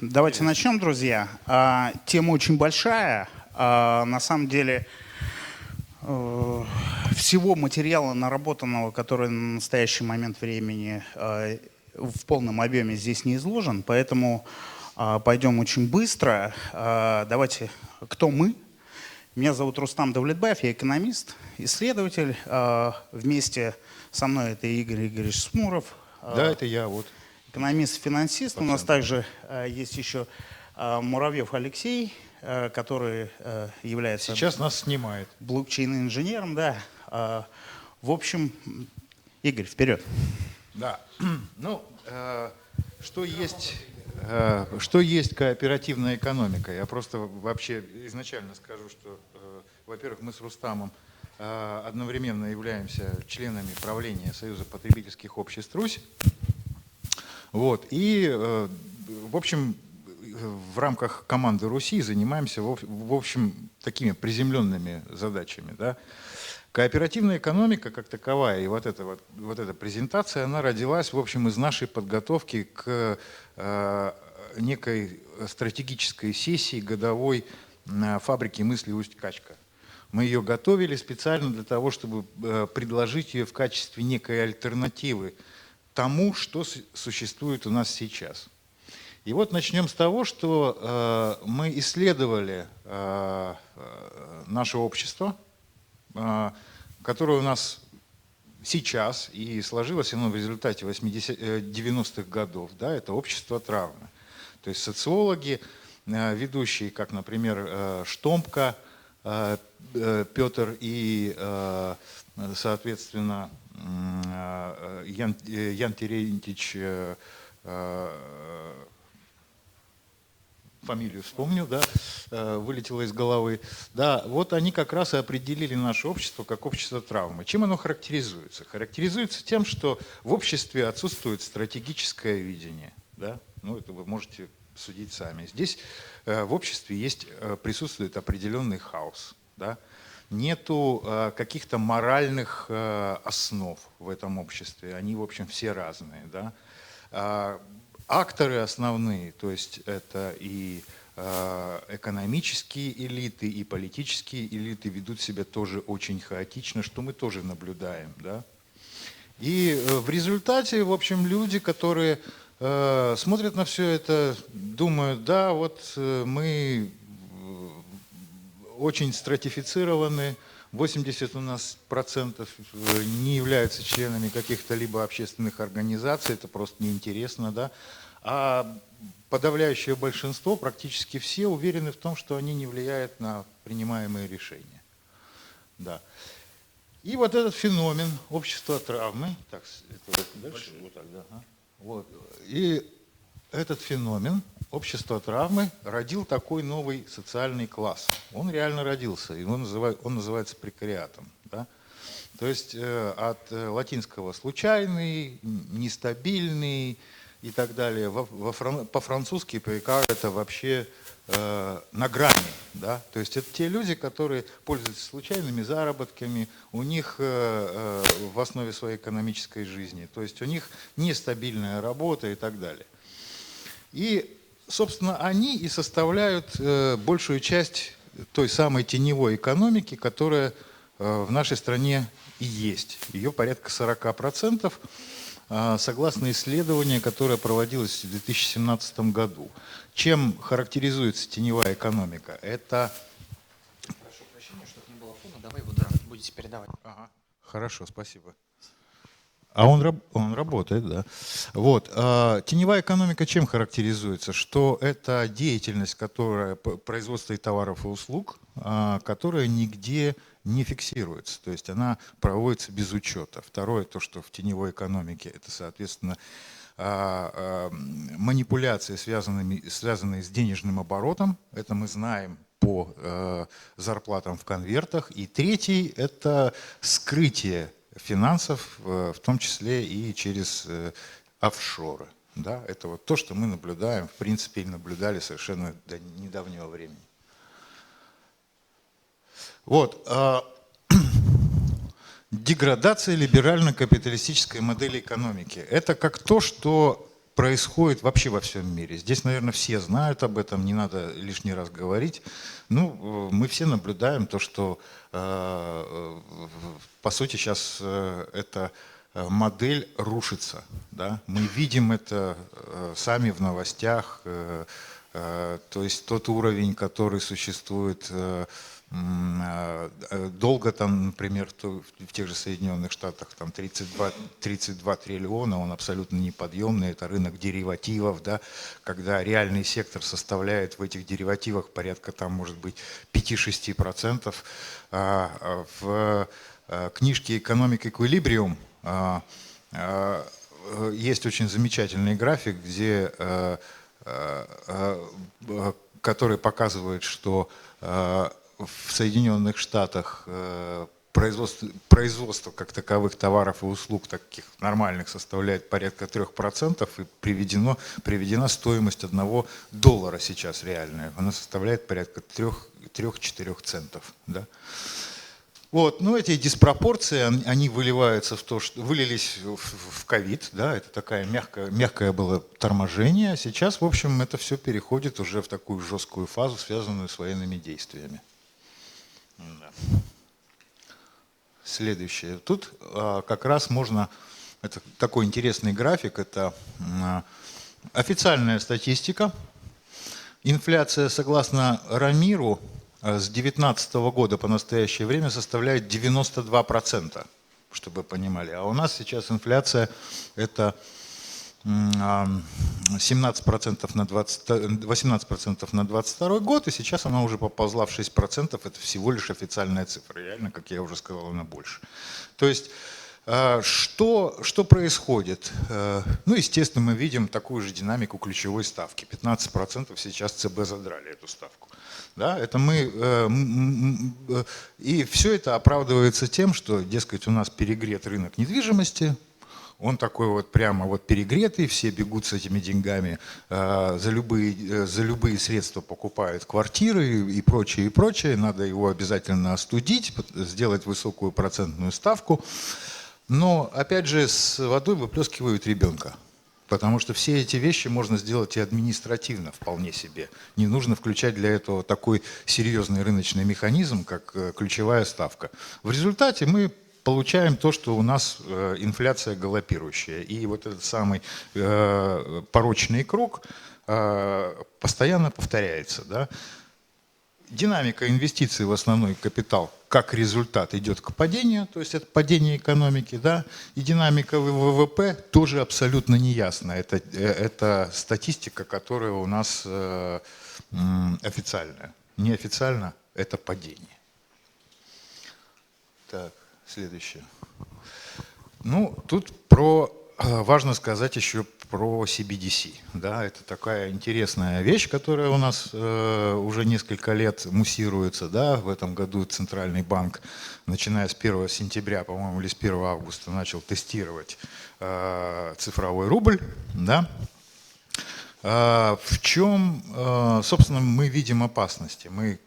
Давайте начнем, друзья. Тема очень большая. На самом деле всего материала наработанного, который на настоящий момент времени в полном объеме здесь не изложен, поэтому пойдем очень быстро. Давайте, кто мы? Меня зовут Рустам Давлетбаев, я экономист, исследователь. Вместе со мной это Игорь Игоревич Смуров. Да, это я, вот. Экономист-финансист. У нас также есть еще Муравьев Алексей, который является... Сейчас нас снимает. Блокчейн-инженером, да. В общем, Игорь, вперед. Да. Ну, что есть кооперативная экономика? Я просто вообще изначально скажу, что, во-первых, мы с Рустамом одновременно являемся членами правления Союза потребительских обществ «Русь». Вот. И, в общем, в рамках команды Руси занимаемся, в общем, такими приземленными задачами. Да. Кооперативная экономика как таковая, и вот эта презентация, она родилась, в общем, из нашей подготовки к некой стратегической сессии годовой на фабрике мысли «Усть-Качка». Мы ее готовили специально для того, чтобы предложить ее в качестве некой альтернативы тому, что существует у нас сейчас. И вот начнем с того, что мы исследовали наше общество, которое у нас сейчас и сложилось оно в результате 90-х годов. Да, это общество травмы. То есть социологи, ведущие, как, например, Штомпка, Петр и, соответственно, Ян Терентьевич, фамилию вспомню, да, вылетело из головы. Да, вот они как раз и определили наше общество как общество травмы. Чем оно характеризуется? Характеризуется тем, что в обществе отсутствует стратегическое видение. Да? Ну, это вы можете судить сами. Здесь в обществе присутствует определенный хаос. Да? Нету каких-то моральных основ в этом обществе. Они, в общем, все разные. Да? Акторы основные, то есть это и экономические элиты, и политические элиты ведут себя тоже очень хаотично, что мы тоже наблюдаем. Да? И в результате, в общем, люди, которые смотрят на все это, думают, да, вот мы очень стратифицированы, 80 у нас процентов не являются членами каких-то либо общественных организаций, это просто неинтересно, да, а подавляющее большинство, практически все, уверены в том, что они не влияют на принимаемые решения. Да. И вот этот феномен общества травмы, так, это дальше, вот так, да, вот, и этот феномен общества травмы родил такой новый социальный класс. Он реально родился, и он называется прекариатом. Да? То есть от латинского «случайный», «нестабильный» и так далее. По-французски прекар – это вообще на грани. Да? То есть это те люди, которые пользуются случайными заработками, у них в основе своей экономической жизни. То есть у них нестабильная работа и так далее. И, собственно, они и составляют большую часть той самой теневой экономики, которая в нашей стране и есть. Ее порядка 40%, согласно исследованию, которое проводилось в 2017 году. Чем характеризуется теневая экономика? Это... Прошу прощения, чтобы не было фона, давай его будете передавать. Ага. Хорошо, спасибо. А он работает, да. Вот. Теневая экономика чем характеризуется? Что это деятельность, которая производство товаров и услуг, которая нигде не фиксируется. То есть она проводится без учета. Второе, то, что в теневой экономике, это, соответственно, манипуляции, связанные с денежным оборотом. Это мы знаем по зарплатам в конвертах. И третий – это скрытие финансов, в том числе и через офшоры. Да? Это вот то, что мы наблюдаем, в принципе, и наблюдали совершенно до недавнего времени. Вот. Деградация либерально-капиталистической модели экономики. Это как то, что происходит вообще во всем мире. Здесь, наверное, все знают об этом, не надо лишний раз говорить. Ну, мы все наблюдаем то, что, по сути, сейчас эта модель рушится. Да? Мы видим это сами в новостях. То есть тот уровень, который существует долго, там, например, в тех же Соединенных Штатах, там 32 триллиона, он абсолютно неподъемный, это рынок деривативов, да, когда реальный сектор составляет в этих деривативах порядка, там, может быть, 5-6%. В книжке «Economic Equilibrium» есть очень замечательный график, который показывает, что в Соединенных Штатах производство как таковых товаров и услуг таких нормальных составляет порядка 3%, и приведена стоимость $1 сейчас реальная. Она составляет порядка 3-4 центов. Да? Вот, ну, эти диспропорции, они выливаются в то, что вылились в ковид, да, это такое мягкое было торможение. Сейчас, в общем, это все переходит уже в такую жесткую фазу, связанную с военными действиями. Да. Следующее. Тут как раз можно, это такой интересный график, это официальная статистика. Инфляция, согласно Рамиру, с 2019 года по настоящее время составляет 92%, чтобы вы понимали. А у нас сейчас инфляция это 18% на 18% на 2022 год, и сейчас она уже поползла в 6%. Это всего лишь официальная цифра. Реально, как я уже сказал, она больше. То есть что происходит? Ну, естественно, мы видим такую же динамику ключевой ставки. 15% сейчас ЦБ задрали эту ставку. Да, это и все это оправдывается тем, что, дескать, у нас перегрет рынок недвижимости. Он такой вот прямо вот перегретый, все бегут с этими деньгами, за любые средства покупают квартиры и прочее, и прочее. Надо его обязательно остудить, сделать высокую процентную ставку. Но, опять же, с водой выплескивают ребенка. Потому что все эти вещи можно сделать и административно вполне себе. Не нужно включать для этого такой серьезный рыночный механизм, как ключевая ставка. В результате мы получаем то, что у нас инфляция галопирующая. И вот этот самый порочный круг постоянно повторяется. Да? Динамика инвестиций в основной капитал как результат идет к падению, то есть это падение экономики, да, и динамика ВВП тоже абсолютно неясна. Это статистика, которая у нас официальная. Неофициально это падение. Так, следующее. Ну, тут важно сказать еще про CBDC. Да, это такая интересная вещь, которая у нас уже несколько лет муссируется. Да. В этом году Центральный банк, начиная с 1 сентября, по-моему, или с 1 августа, начал тестировать цифровой рубль. Да. В чем, собственно, мы видим опасности? Мы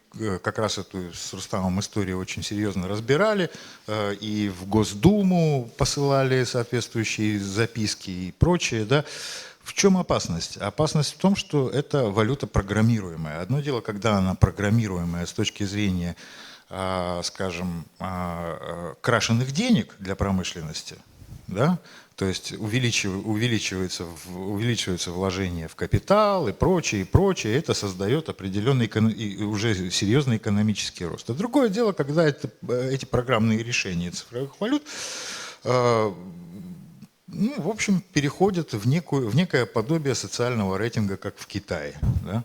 как раз эту с Рустамом историю очень серьезно разбирали, и в Госдуму посылали соответствующие записки и прочее. Да. В чем опасность? Опасность в том, что это валюта программируемая. Одно дело, когда она программируемая с точки зрения, скажем, крашеных денег для промышленности, да? То есть увеличиваются вложения в капитал и прочее, и прочее. Это создает определенный уже серьезный экономический рост. А другое дело, когда эти программные решения цифровых валют, ну, в общем, переходят в некое подобие социального рейтинга, как в Китае. Да?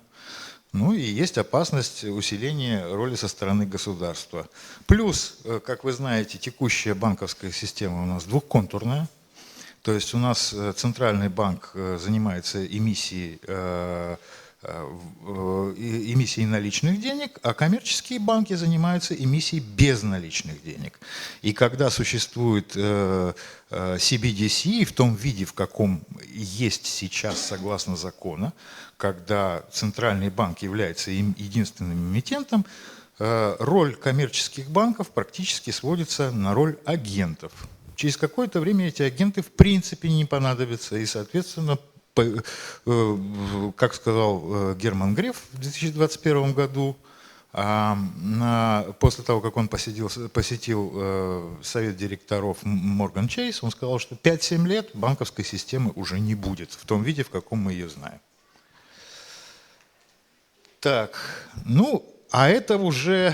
Ну и есть опасность усиления роли со стороны государства. Плюс, как вы знаете, текущая банковская система у нас двухконтурная. То есть у нас Центральный банк занимается эмиссией наличных денег, а коммерческие банки занимаются эмиссией безналичных денег. И когда существует CBDC в том виде, в каком есть сейчас согласно закону, когда Центральный банк является единственным эмитентом, роль коммерческих банков практически сводится на роль агентов. Через какое-то время эти агенты в принципе не понадобятся, и, соответственно, как сказал Герман Греф в 2021 году, после того, как он посетил совет директоров Morgan Chase, он сказал, что 5-7 лет банковской системы уже не будет в том виде, в каком мы ее знаем. Так, а это уже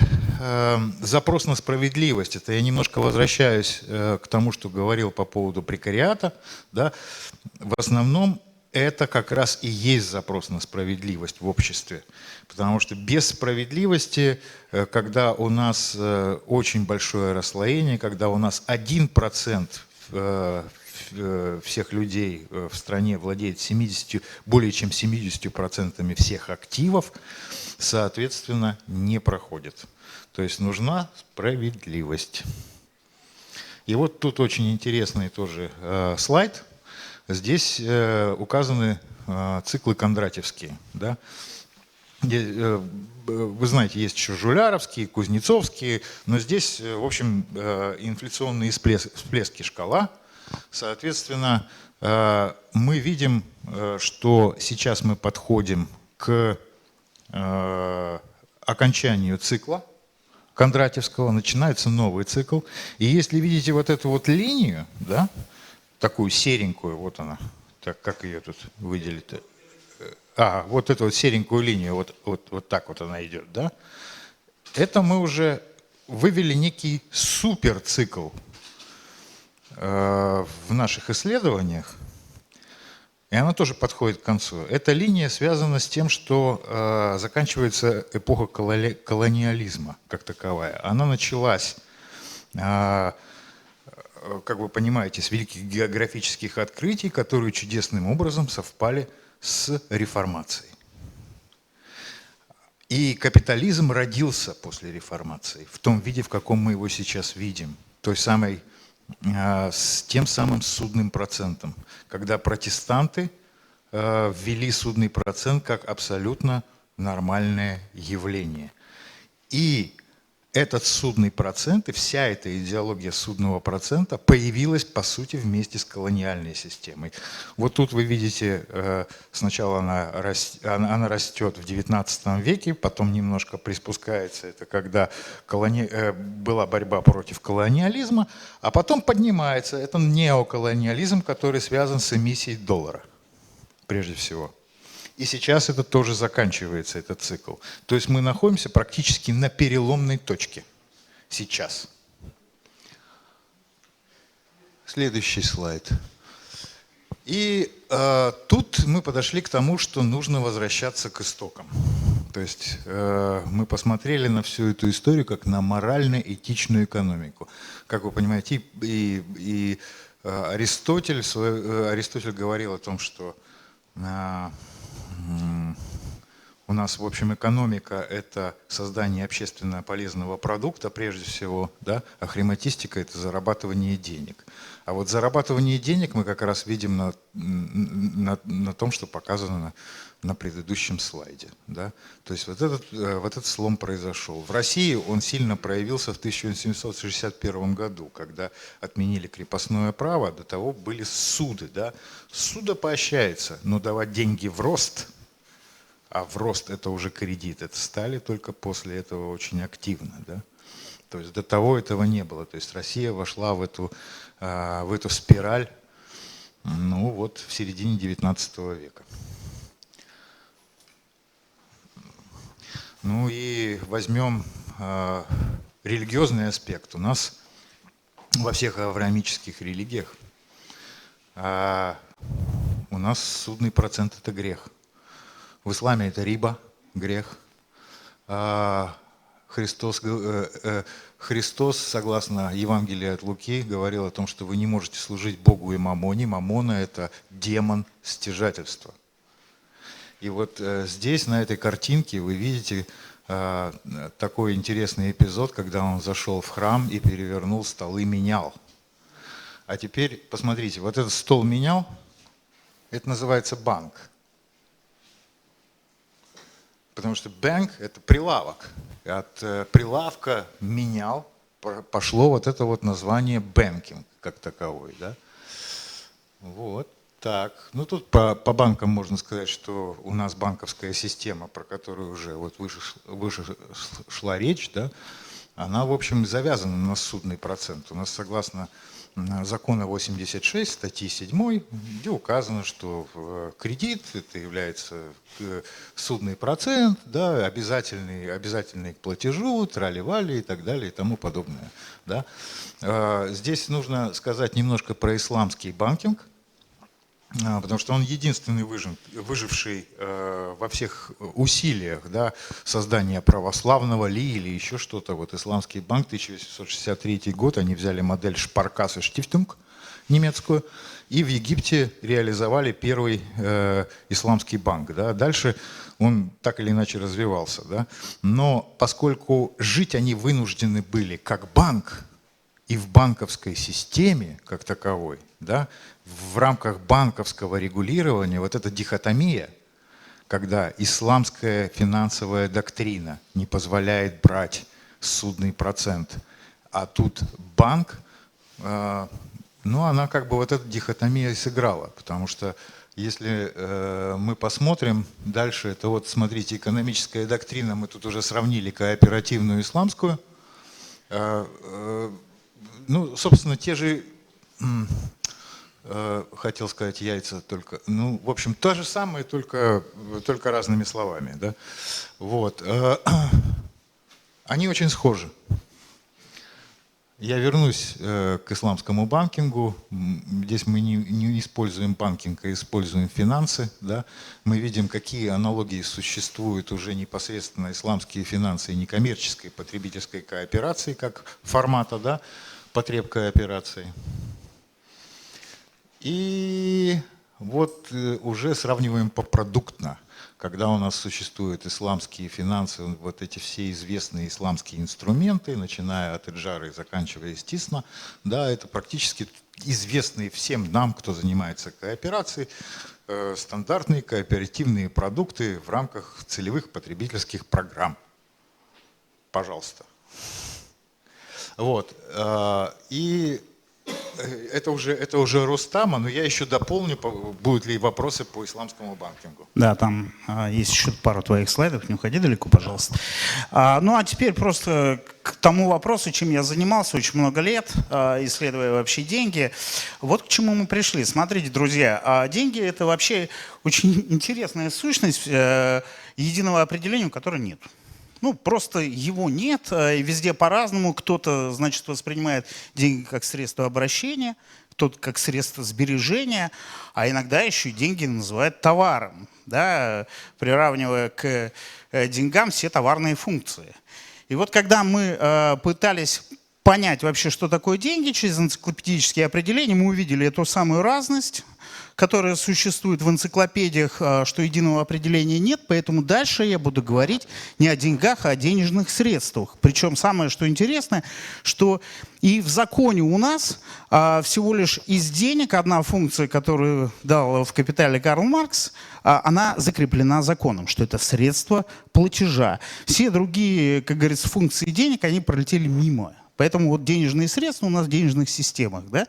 запрос на справедливость. Это я немножко возвращаюсь к тому, что говорил по поводу прекариата. Да? В основном это как раз и есть запрос на справедливость в обществе. Потому что без справедливости, когда у нас очень большое расслоение, когда у нас 1% всех людей в стране владеет более чем 70% всех активов, соответственно, не проходит. То есть нужна справедливость. И вот тут очень интересный тоже слайд. Здесь указаны циклы кондратьевские. Да? Вы знаете, есть еще жуляровские, кузнецовские, но здесь, в общем, инфляционные всплески шкала. Соответственно, мы видим, что сейчас мы подходим к окончанию цикла кондратьевского, начинается новый цикл. И если видите вот эту вот линию, да, такую серенькую, вот она, так как ее тут выделить-то? Вот эту вот серенькую линию, вот так вот она идет, да? Это мы уже вывели некий суперцикл в наших исследованиях, и она тоже подходит к концу. Эта линия связана с тем, что заканчивается эпоха колониализма как таковая. Она началась, как вы понимаете, с великих географических открытий, которые чудесным образом совпали с реформацией. И капитализм родился после реформации в том виде, в каком мы его сейчас видим. С тем самым судным процентом, когда протестанты ввели судный процент как абсолютно нормальное явление. И этот судный процент и вся эта идеология судного процента появилась, по сути, вместе с колониальной системой. Вот тут вы видите, сначала она растет в XIX веке, потом немножко приспускается, это когда была борьба против колониализма, а потом поднимается, это неоколониализм, который связан с эмиссией доллара, прежде всего. И сейчас это тоже заканчивается, этот цикл. То есть мы находимся практически на переломной точке сейчас. Следующий слайд. И тут мы подошли к тому, что нужно возвращаться к истокам. То есть мы посмотрели на всю эту историю как на морально-этичную экономику. Как вы понимаете, и Аристотель говорил о том, что у нас, в общем, экономика – это создание общественно полезного продукта, прежде всего, да? А хрематистика – это зарабатывание денег. А вот зарабатывание денег мы как раз видим на том, что показано на предыдущем слайде. Да? То есть вот этот слом произошел. В России он сильно проявился в 1761 году, когда отменили крепостное право, до того были суды. Да? Судо поощряется, но давать деньги в рост, а в рост это уже кредит, это стали только после этого очень активно. Да? То есть до того этого не было. То есть Россия вошла в эту спираль в середине XIX века. И возьмем религиозный аспект. У нас во всех авраамических религиях у нас судный процент – это грех. В исламе это риба, грех. Христос, согласно Евангелию от Луки, говорил о том, что вы не можете служить Богу и мамоне. Мамона – это демон стяжательства. И вот здесь, на этой картинке, вы видите такой интересный эпизод, когда он зашел в храм и перевернул столы менял. А теперь посмотрите, вот этот стол менял, это называется банк. Потому что банк – это прилавок. И от прилавка менял пошло вот это вот название банкинг как таковой. Да? Вот Так, ну тут по банкам можно сказать, что у нас банковская система, про которую уже вот выше шла речь, да, она, в общем, завязана на судный процент. У нас согласно закона 86, статьи 7, где указано, что кредит это является судный процент, да, обязательный к платежу, трали-вали и так далее и тому подобное. Да. Здесь нужно сказать немножко про исламский банкинг, потому что он единственный выживший во всех усилиях, да, создания православного ли или еще что-то. Вот Исламский банк, 1863 год, они взяли модель Sparkasse Stiftung немецкую, и в Египте реализовали первый исламский банк. Да. Дальше он так или иначе развивался. Да. Но поскольку жить они вынуждены были как банк, и в банковской системе, как таковой, да, в рамках банковского регулирования, вот эта дихотомия, когда исламская финансовая доктрина не позволяет брать судный процент, а тут банк, ну, она как бы вот эта дихотомия и сыграла, потому что если мы посмотрим дальше, это вот, смотрите, экономическая доктрина, мы тут уже сравнили кооперативную исламскую, ну, собственно, те же, хотел сказать, яйца только, ну, в общем, то же самое, только разными словами, да, вот. Они очень схожи. Я вернусь к исламскому банкингу. Здесь мы не используем банкинг, а используем финансы, да. Мы видим, какие аналогии существуют уже непосредственно исламские финансы и некоммерческой потребительской кооперации, как формата, да, потребкооперации. И вот уже сравниваем попродуктно, когда у нас существуют исламские финансы, вот эти все известные исламские инструменты, начиная от Эджара и заканчивая Стисна, да, это практически известные всем нам, кто занимается кооперацией, стандартные кооперативные продукты в рамках целевых потребительских программ. Пожалуйста. Вот. И это уже Рустама, но я еще дополню, будут ли вопросы по исламскому банкингу. Да, там есть еще пару твоих слайдов, не уходи далеко, пожалуйста. Ну а теперь просто к тому вопросу, чем я занимался очень много лет, исследуя вообще деньги. Вот к чему мы пришли. Смотрите, друзья, деньги — это вообще очень интересная сущность, единого определения, которой нет. Ну, просто его нет, и везде по-разному. Кто-то, значит, воспринимает деньги как средство обращения, кто-то как средство сбережения, а иногда еще и деньги называют товаром, да, приравнивая к деньгам все товарные функции. И вот когда мы пытались понять вообще, что такое деньги через энциклопедические определения, мы увидели эту самую разность, которая существует в энциклопедиях, что единого определения нет, поэтому дальше я буду говорить не о деньгах, а о денежных средствах. Причем самое, что интересно, что и в законе у нас всего лишь из денег одна функция, которую дал в «Капитале» Карл Маркс, она закреплена законом, что это средство платежа. Все другие, как говорится, функции денег, они пролетели мимо. Поэтому вот денежные средства у нас в денежных системах, да,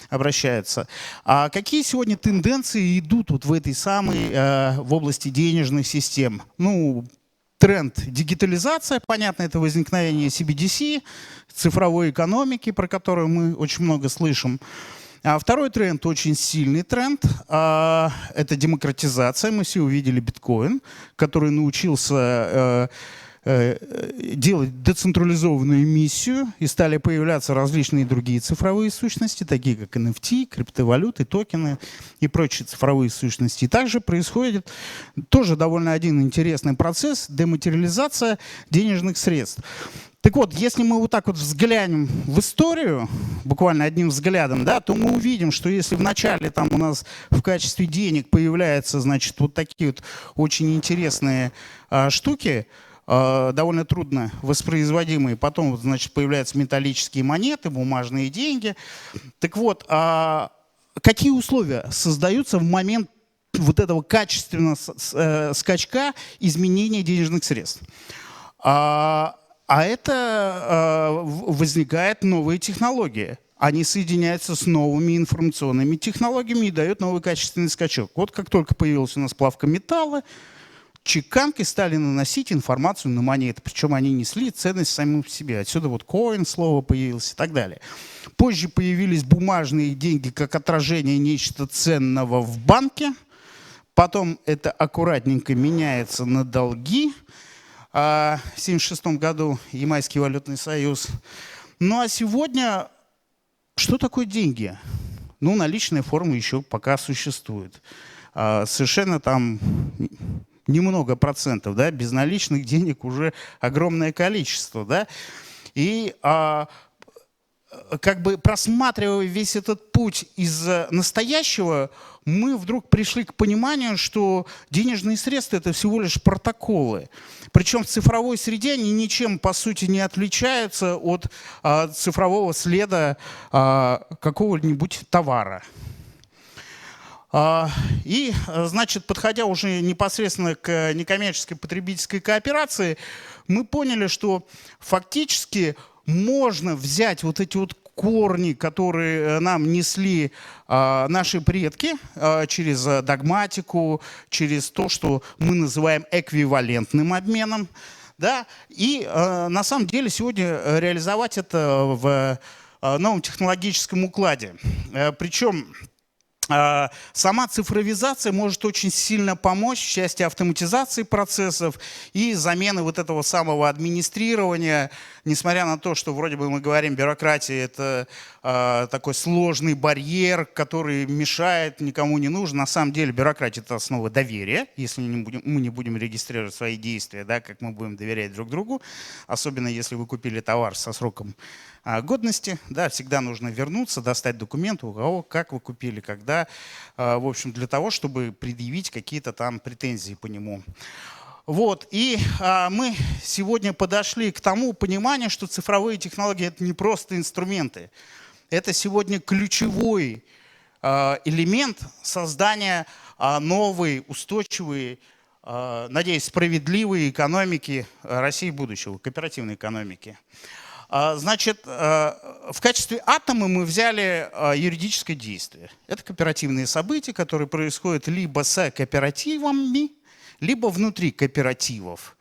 обращаются. А какие сегодня тенденции идут вот в этой самой, в области денежных систем? Ну, тренд дигитализация, понятно, это возникновение CBDC, цифровой экономики, про которую мы очень много слышим. А второй тренд, очень сильный тренд, это демократизация. Мы все увидели биткоин, который научился делать децентрализованную эмиссию, и стали появляться различные другие цифровые сущности, такие как NFT, криптовалюты, токены и прочие цифровые сущности. И также происходит тоже довольно один интересный процесс — дематериализация денежных средств. Так вот, если мы вот так вот взглянем в историю, буквально одним взглядом, да, то мы увидим, что если вначале там у нас в качестве денег появляются, значит, вот такие вот очень интересные штуки, довольно трудно воспроизводимые. Потом, значит, появляются металлические монеты, бумажные деньги. Так вот, какие условия создаются в момент вот этого качественного скачка изменения денежных средств? Это возникают новые технологии. они соединяются с новыми информационными технологиями и дают новый качественный скачок. Вот как только появилась у нас плавка металла, чеканкой стали наносить информацию на монеты. Причем они несли ценность самим в себе. Отсюда вот коин слово появилось и так далее. Позже появились бумажные деньги как отражение нечто ценного в банке. Потом это аккуратненько меняется на долги. В 1976 году Ямайский валютный союз. Ну а сегодня что такое деньги? Ну, наличная форма еще пока существует. Совершенно там немного процентов, да, безналичных денег уже огромное количество, да. И как бы просматривая весь этот путь из настоящего, мы вдруг пришли к пониманию, что денежные средства – это всего лишь протоколы. Причем в цифровой среде они ничем, по сути, не отличаются от цифрового следа какого-нибудь товара. И, значит, подходя уже непосредственно к некоммерческой потребительской кооперации, мы поняли, что фактически можно взять вот эти вот корни, которые нам несли наши предки через догматику, через то, что мы называем эквивалентным обменом, да, и на самом деле сегодня реализовать это в новом технологическом укладе. Причем сама цифровизация может очень сильно помочь в части автоматизации процессов и замены вот этого самого администрирования, несмотря на то, что вроде бы мы говорим, бюрократия – это такой сложный барьер, который мешает, никому не нужен. На самом деле бюрократия – это основа доверия, если мы не будем регистрировать свои действия, да, как мы будем доверять друг другу, особенно если вы купили товар со сроком годности, да, всегда нужно вернуться, достать документы, у кого, как вы купили, когда, в общем, для того, чтобы предъявить какие-то там претензии по нему. Вот, и мы сегодня подошли к тому пониманию, что цифровые технологии – это не просто инструменты, это сегодня ключевой элемент создания новой, устойчивой, надеюсь, справедливой экономики России будущего, кооперативной экономики. Значит, в качестве атома мы взяли юридическое действие. Это кооперативные события, которые происходят либо с кооперативами, либо внутри кооперативов.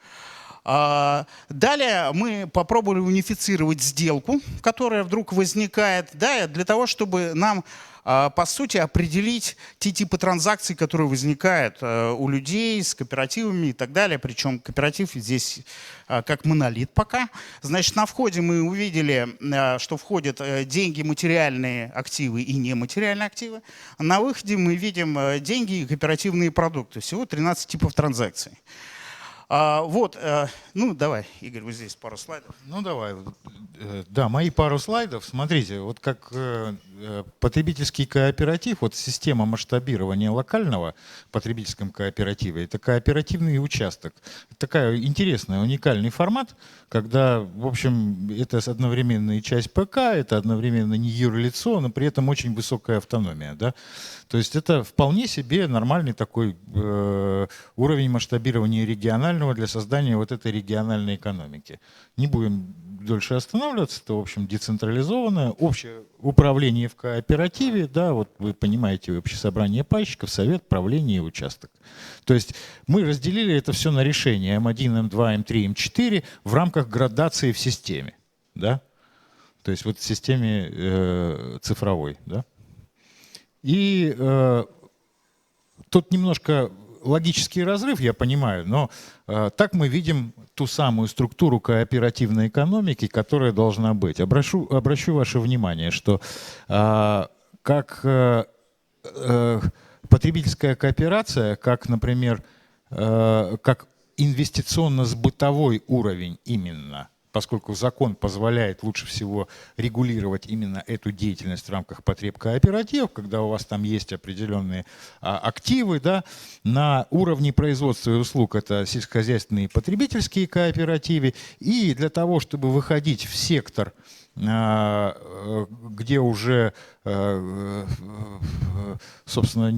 Далее мы попробовали унифицировать сделку, которая вдруг возникает, да, для того, чтобы нам, по сути, определить те типы транзакций, которые возникают у людей с кооперативами и так далее. Причем кооператив здесь как монолит пока. Значит, на входе мы увидели, что входят деньги, материальные активы и нематериальные активы. На выходе мы видим деньги и кооперативные продукты. Всего 13 типов транзакций. Вот, ну давай, Игорь, вот здесь пару слайдов. Ну давай, да, мои пару слайдов. Смотрите, вот как потребительский кооператив, вот система масштабирования локального в потребительском кооперативе, это кооперативный участок. Такой интересный, уникальный формат, когда, в общем, это одновременно и часть ПК, это одновременно не юрлицо, но при этом очень высокая автономия, да. То есть это вполне себе нормальный такой уровень масштабирования регионального для создания вот этой региональной экономики. Не будем дольше останавливаться, это, в общем, децентрализованное, общее управление в кооперативе, да, вот вы понимаете, общее собрание пайщиков, совет, правление и участок. То есть мы разделили это все на решения М1, М2, М3, М4 в рамках градации в системе, да, то есть вот в системе цифровой, да. И тут немножко логический разрыв, я понимаю, но так мы видим ту самую структуру кооперативной экономики, которая должна быть. Обращу ваше внимание, что как потребительская кооперация, как, например, как инвестиционно-сбытовой уровень именно, поскольку закон позволяет лучше всего регулировать именно эту деятельность в рамках потреб кооперативов, когда у вас там есть определенные активы, да, на уровне производства и услуг это сельскохозяйственные и потребительские кооперативы. И для того, чтобы выходить в сектор, где уже, собственно,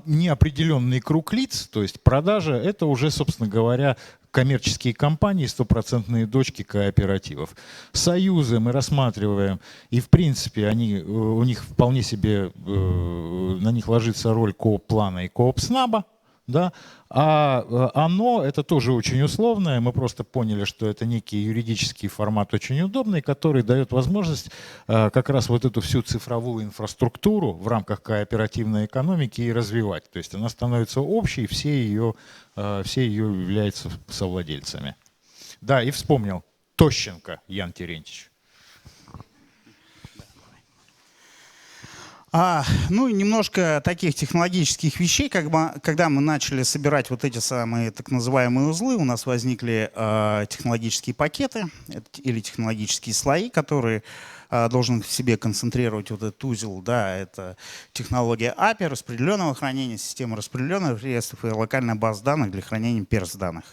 неопределенный круг лиц, то есть продажа, это уже, собственно говоря, коммерческие компании, стопроцентные дочки кооперативов. Союзы мы рассматриваем, и в принципе у них вполне себе, на них ложится роль кооп-плана и кооп-снаба. Да? А оно, это тоже очень условное, мы просто поняли, что это некий юридический формат очень удобный, который дает возможность как раз вот эту всю цифровую инфраструктуру в рамках кооперативной экономики и развивать. То есть она становится общей, все ее являются совладельцами. Да, и вспомнил, Тощенко Ян Терентьевич. Ну и немножко таких технологических вещей, когда мы начали собирать вот эти самые так называемые узлы, у нас возникли технологические пакеты или технологические слои, которые должен в себе концентрировать вот этот узел. Да, это технология API, распределенного хранения, система распределенных реестров и локальная база данных для хранения перс-данных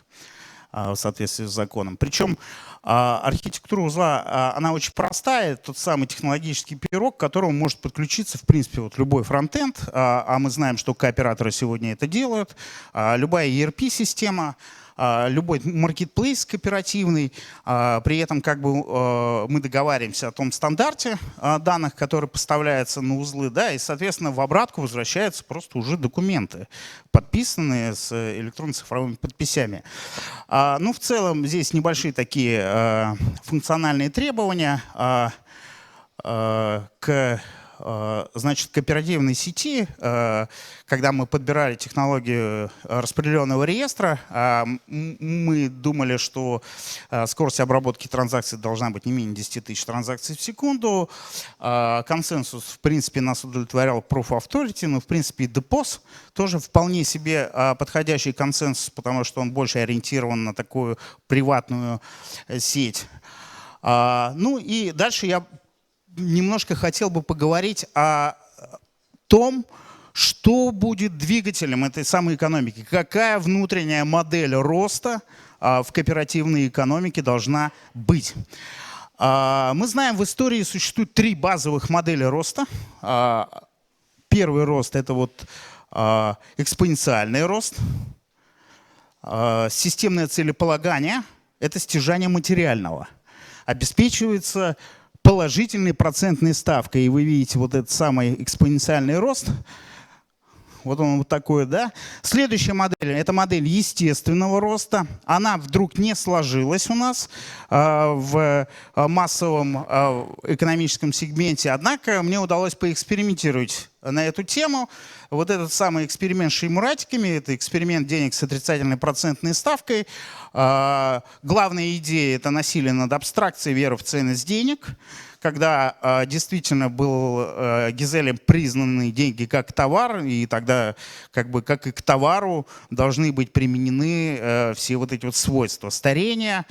в соответствии с законом. Причем архитектура узла, она очень простая. Тот самый технологический пирог, к которому может подключиться, в принципе, вот любой фронтенд. А мы знаем, что кооператоры сегодня это делают. Любая ERP-система, любой маркетплейс кооперативный. При этом как бы мы договариваемся о том стандарте данных, который поставляется на узлы, да, и, соответственно, в обратку возвращаются просто уже документы, подписанные с электронно-цифровыми подписями. Ну, в целом, здесь небольшие такие функциональные требования к значит, кооперативной сети, когда мы подбирали технологию распределенного реестра, мы думали, что скорость обработки транзакций должна быть не менее 10 тысяч транзакций в секунду. Консенсус, в принципе, нас удовлетворял Proof of Authority, но, в принципе, DPoS тоже вполне себе подходящий консенсус, потому что он больше ориентирован на такую приватную сеть. Ну и дальше я немножко хотел бы поговорить о том, что будет двигателем этой самой экономики, какая внутренняя модель роста в кооперативной экономике должна быть. Мы знаем, в истории существует 3 базовых модели роста. Первый рост – это вот экспоненциальный рост. Системное целеполагание – это стяжание материального. Обеспечивается положительной процентной ставкой. И вы видите вот этот самый экспоненциальный рост. Вот он вот такой, да. Следующая модель – это модель естественного роста. Она вдруг не сложилась у нас в массовом экономическом сегменте. Однако мне удалось поэкспериментировать на эту тему. Вот этот самый эксперимент с шеймуратиками – это эксперимент денег с отрицательной процентной ставкой. Главная идея – это насилие над абстракцией, вера в ценность денег. Когда действительно был Гизелем признаны деньги как товар, и тогда как бы как и к товару должны быть применены все вот эти вот свойства старения.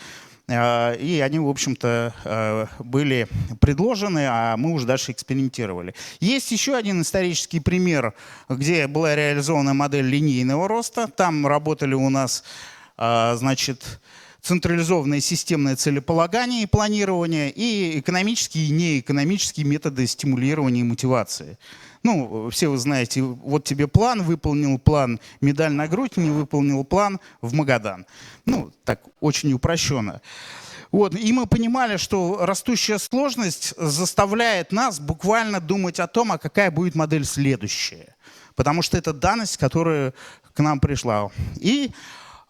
И они, в общем-то, были предложены, а мы уже дальше экспериментировали. Есть еще один исторический пример, где была реализована модель линейного роста. Там работали у нас, значит, централизованное системное целеполагание и планирование, и экономические и неэкономические методы стимулирования и мотивации. Ну, все вы знаете, вот тебе план, выполнил план, медаль на грудь, не выполнил план, в Магадан. Ну, так, очень упрощенно. Вот, и мы понимали, что растущая сложность заставляет нас буквально думать о том, а какая будет модель следующая. Потому что это данность, которая к нам пришла. И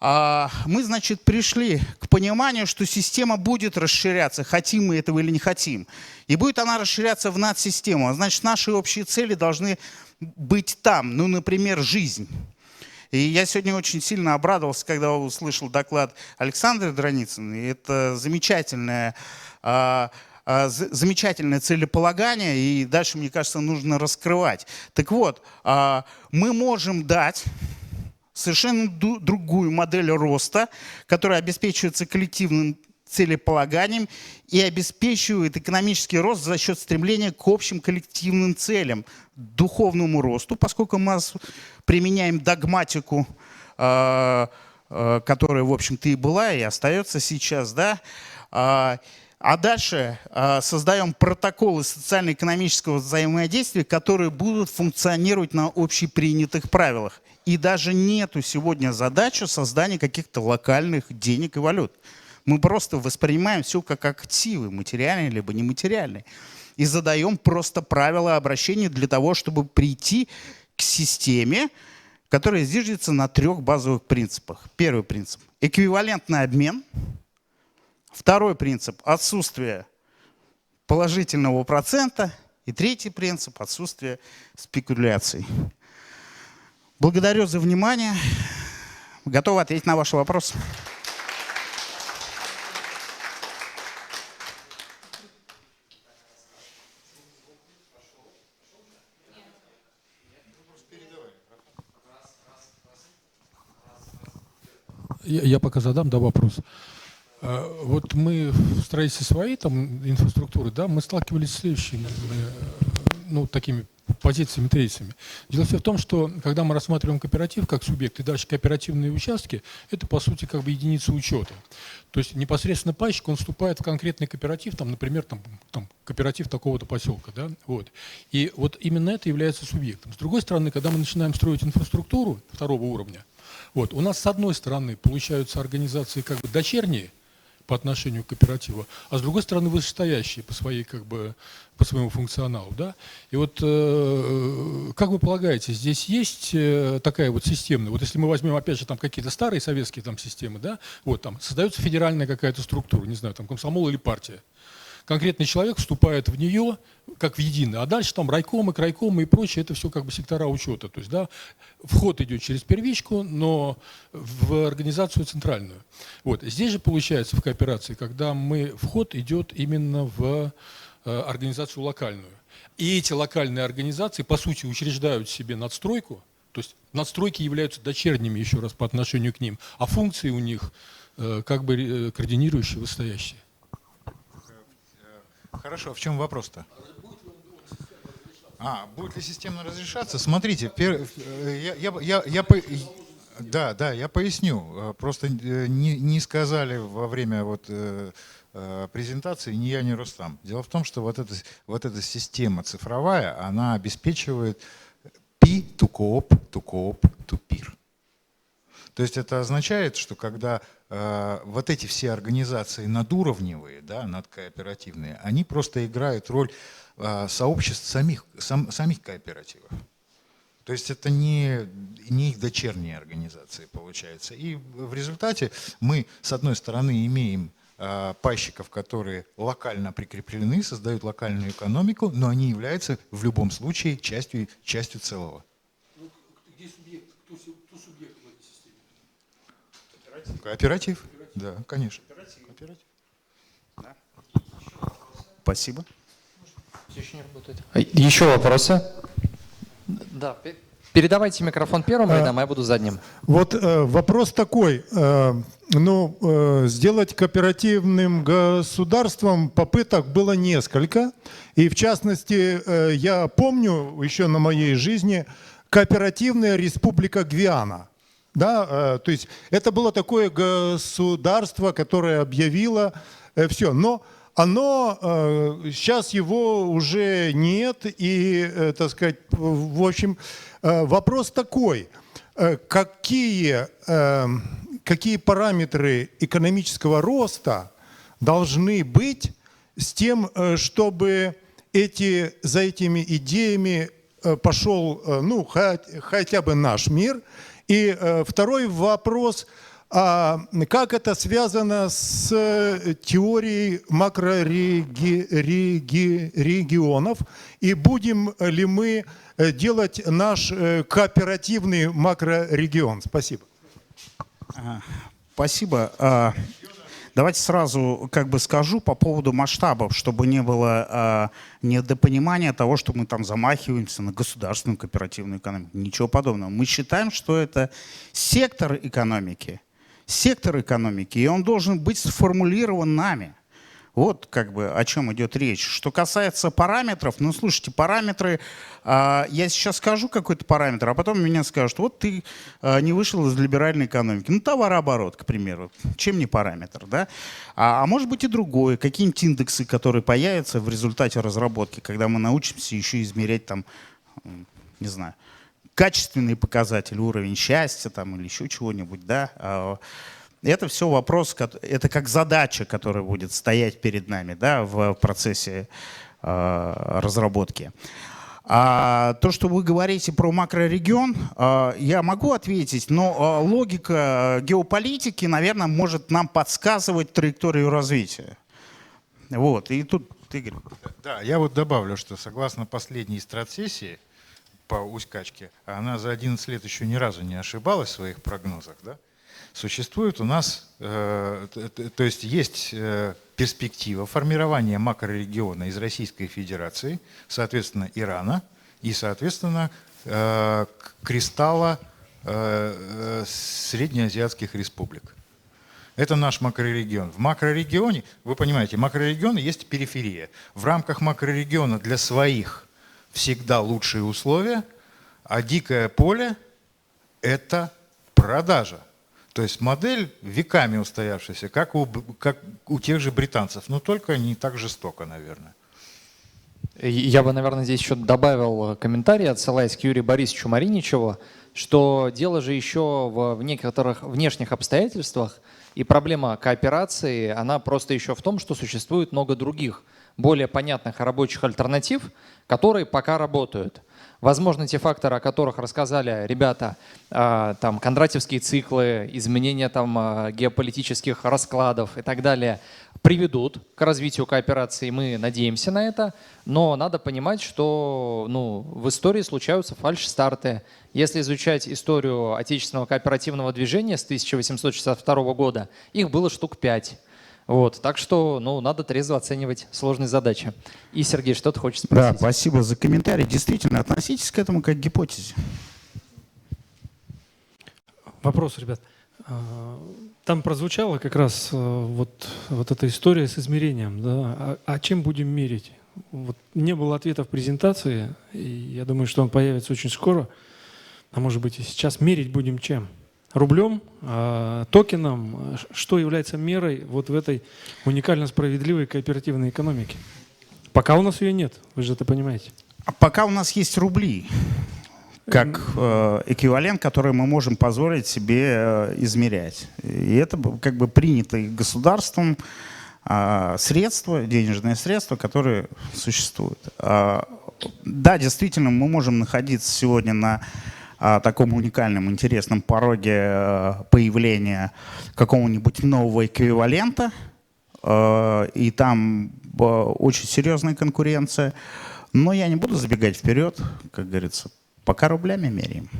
мы, значит, пришли к пониманию, что система будет расширяться, хотим мы этого или не хотим. И будет она расширяться в надсистему. Значит, наши общие цели должны быть там. Ну, например, жизнь. И я сегодня очень сильно обрадовался, когда услышал доклад Александра Драницыной. Это замечательное целеполагание, и дальше, мне кажется, нужно раскрывать. Так вот, мы можем дать совершенно другую модель роста, которая обеспечивается коллективным целеполаганием и обеспечивает экономический рост за счет стремления к общим коллективным целям, духовному росту, поскольку мы применяем догматику, которая, в общем-то, и была, и остается сейчас, да, А дальше создаем протоколы социально-экономического взаимодействия, которые будут функционировать на общепринятых правилах. И даже нету сегодня задачи создания каких-то локальных денег и валют. Мы просто воспринимаем все как активы, материальные либо нематериальные. И задаем просто правила обращения для того, чтобы прийти к системе, которая зиждется на 3 базовых принципах. Первый принцип – эквивалентный обмен. Второй принцип – отсутствие положительного процента. И третий принцип – отсутствие спекуляций. Благодарю за внимание. Готов ответить на ваши вопросы. Я пока задам, да, вопрос. Вот мы в строительстве своей там инфраструктуры, да, мы сталкивались с следующими, ну, такими позициями, тезисами. Дело все в том, что когда мы рассматриваем кооператив как субъект и дальше кооперативные участки, это по сути как бы единица учета. То есть непосредственно пайщик, он вступает в конкретный кооператив, там, например, там кооператив такого-то поселка, да, вот. И вот именно это является субъектом. С другой стороны, когда мы начинаем строить инфраструктуру второго уровня, вот, у нас с одной стороны получаются организации как бы дочерние по отношению к кооперативу, а с другой стороны вышестоящие по своей как бы по своему функционалу, да. И вот как вы полагаете, здесь есть такая вот системная, вот если мы возьмем опять же там какие-то старые советские там системы, да, вот там создается федеральная какая-то структура, не знаю, там комсомол или партия. Конкретный человек вступает в нее как в единое, а дальше там райкомы, крайкомы и прочее, это все как бы сектора учета. То есть, да, вход идет через первичку, но в организацию центральную. Вот. Здесь же получается в кооперации, когда вход идет именно в организацию локальную. И эти локальные организации, по сути, учреждают себе надстройку, то есть надстройки являются дочерними еще раз по отношению к ним, а функции у них как бы координирующие, вышестоящие. Хорошо, в чем вопрос-то? Будет ли системно разрешаться? Смотрите, я поясню. Просто не сказали во время вот презентации ни я, ни Рустам. Дело в том, что вот эта система цифровая, она обеспечивает P to coop, to coop, to peer. То есть это означает, что когда вот эти все организации надуровневые, да, надкооперативные, они просто играют роль сообществ самих кооперативов. То есть это не их дочерние организации, получается. И в результате мы, с одной стороны, имеем пайщиков, которые локально прикреплены, создают локальную экономику, но они являются в любом случае частью целого. Где субъект? Кто субъект в этой системе? Кооператив? Да, конечно. Кооператив. Да. Спасибо. Все еще не работает. Еще вопросы? Да, передавайте микрофон первым рядом, а я буду задним. Вот вопрос такой. Сделать кооперативным государством попыток было несколько. И в частности, я помню еще на моей жизни кооперативная республика Гвиана. Да, то есть это было такое государство, которое объявило все. Но сейчас его уже нет. И, так сказать, в общем, вопрос такой. Какие параметры экономического роста должны быть с тем, чтобы за этими идеями пошел хотя бы наш мир? И второй вопрос, как это связано с теорией макрорегионов, и будем ли мы делать наш кооперативный макрорегион? Спасибо. Спасибо. Давайте сразу как бы скажу по поводу масштабов, чтобы не было недопонимания того, что мы там замахиваемся на государственную кооперативную экономику. Ничего подобного. Мы считаем, что это сектор экономики, и он должен быть сформулирован нами. Вот как бы о чем идет речь. Что касается параметров, ну слушайте, параметры, я сейчас скажу какой-то параметр, а потом меня скажут, вот ты не вышел из либеральной экономики. Ну товарооборот, к примеру, чем не параметр, да? А может быть и другое, какие-нибудь индексы, которые появятся в результате разработки, когда мы научимся еще измерять там, не знаю, качественные показатели, уровень счастья там или еще чего-нибудь, да? Это все вопрос, это как задача, которая будет стоять перед нами, да, в процессе разработки. А то, что вы говорите про макрорегион, я могу ответить, но логика геополитики, наверное, может нам подсказывать траекторию развития. Вот, и тут, Игорь. Да, я вот добавлю, что согласно последней стратсессии по Усть-Качке, она за 11 лет еще ни разу не ошибалась в своих прогнозах, да? Существует у нас, то есть есть перспектива формирования макрорегиона из Российской Федерации, соответственно, Ирана и, соответственно, кристалла среднеазиатских республик. Это наш макрорегион. В макрорегионе, вы понимаете, макрорегионы есть периферия. В рамках макрорегиона для своих всегда лучшие условия, а дикое поле – это продажа. То есть модель веками устоявшаяся, как у тех же британцев, но только не так жестоко, наверное. Я бы, наверное, здесь еще добавил комментарий, отсылаясь к Юрию Борисовичу Мариничеву, что дело же еще в некоторых внешних обстоятельствах, и проблема кооперации, она просто еще в том, что существует много других, более понятных рабочих альтернатив, которые пока работают. Возможно, те факторы, о которых рассказали ребята, там, кондратьевские циклы, изменения там, геополитических раскладов и так далее, приведут к развитию кооперации. Мы надеемся на это, но надо понимать, что в истории случаются фальш-старты. Если изучать историю отечественного кооперативного движения с 1862 года, их было штук 5. Вот, так что надо трезво оценивать сложные задачи. И, Сергей, что ты хочешь спросить? Да, спасибо за комментарий. Действительно, относитесь к этому как к гипотезе. Вопрос, ребят. Там прозвучала как раз вот эта история с измерением. Да? А чем будем мерить? Вот не было ответа в презентации, и я думаю, что он появится очень скоро. А может быть и сейчас. Мерить будем чем? Рублем, токеном, что является мерой вот в этой уникально справедливой кооперативной экономике? Пока у нас ее нет, вы же это понимаете. Пока у нас есть рубли, как эквивалент, который мы можем позволить себе измерять. И это как бы принятые государством средства, денежные средства, которые существуют. Да, действительно, мы можем находиться сегодня на таком уникальном, интересном пороге появления какого-нибудь нового эквивалента, и там очень серьезная конкуренция. Но я не буду забегать вперед, как говорится, пока рублями меряем.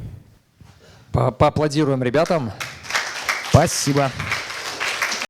Поаплодируем ребятам. Спасибо.